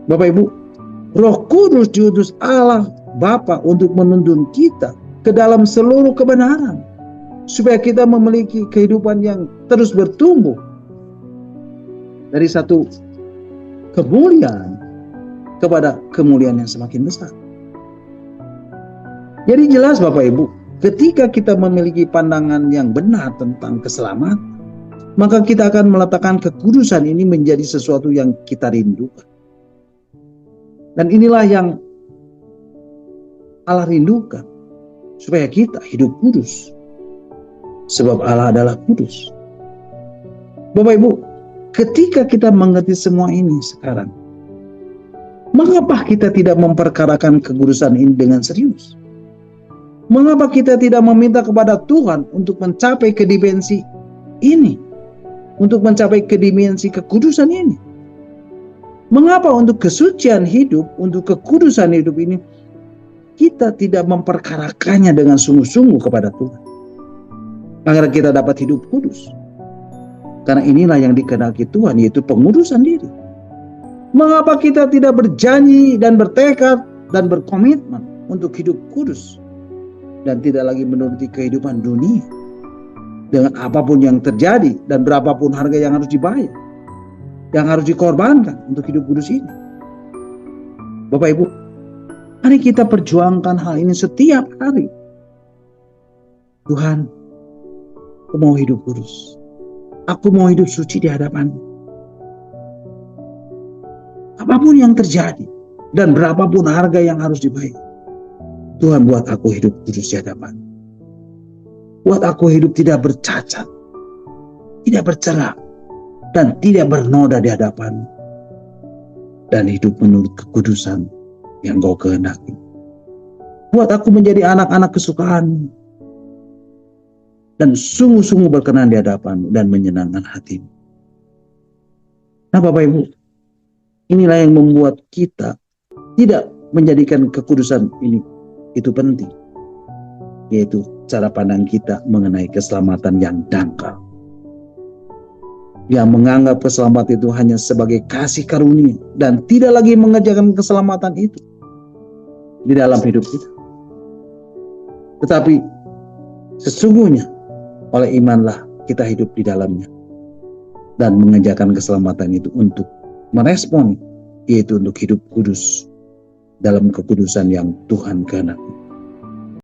Bapak Ibu, Roh Kudus diutus Allah Bapa untuk menuntun kita ke dalam seluruh kebenaran, supaya kita memiliki kehidupan yang terus bertumbuh dari satu kemuliaan kepada kemuliaan yang semakin besar. Jadi jelas Bapak Ibu, ketika kita memiliki pandangan yang benar tentang keselamatan, maka kita akan meletakkan kekudusan ini menjadi sesuatu yang kita rindukan. Dan inilah yang Allah rindukan, supaya kita hidup kudus. Sebab Allah adalah kudus. Bapak Ibu, ketika kita mengerti semua ini sekarang, mengapa kita tidak memperkarakan kekudusan ini dengan serius? Mengapa kita tidak meminta kepada Tuhan untuk mencapai ke dimensi ini? Untuk mencapai ke dimensi kekudusan ini? Mengapa untuk kesucian hidup, untuk kekudusan hidup ini, kita tidak memperkarakannya dengan sungguh-sungguh kepada Tuhan? Agar kita dapat hidup kudus. Karena inilah yang dikehendaki Tuhan, yaitu pengudusan diri. Mengapa kita tidak berjanji dan bertekad dan berkomitmen untuk hidup kudus? Dan tidak lagi menuruti kehidupan dunia dengan apapun yang terjadi dan berapapun harga yang harus dibayar, yang harus dikorbankan untuk hidup kudus ini. Bapak Ibu, mari kita perjuangkan hal ini setiap hari. Tuhan, aku mau hidup kudus. Aku mau hidup suci di hadapan-Mu. Apapun yang terjadi dan berapapun harga yang harus dibayar, Tuhan, buat aku hidup kudus di hadapan. Buat aku hidup tidak bercacat, tidak bercerak, dan tidak bernoda di hadapan. Dan hidup menurut kekudusan yang Kau kehendaki. Buat aku menjadi anak-anak kesukaan dan sungguh-sungguh berkenan di hadapan dan menyenangkan hati-Mu. Nah Bapak Ibu, inilah yang membuat kita tidak menjadikan kekudusan ini itu penting, yaitu cara pandang kita mengenai keselamatan yang dangkal, yang menganggap keselamatan itu hanya sebagai kasih karunia dan tidak lagi mengerjakan keselamatan itu di dalam hidup kita. Tetapi sesungguhnya oleh imanlah kita hidup di dalamnya dan mengerjakan keselamatan itu untuk meresponi, yaitu untuk hidup kudus dalam kekudusan yang Tuhan kehendaki.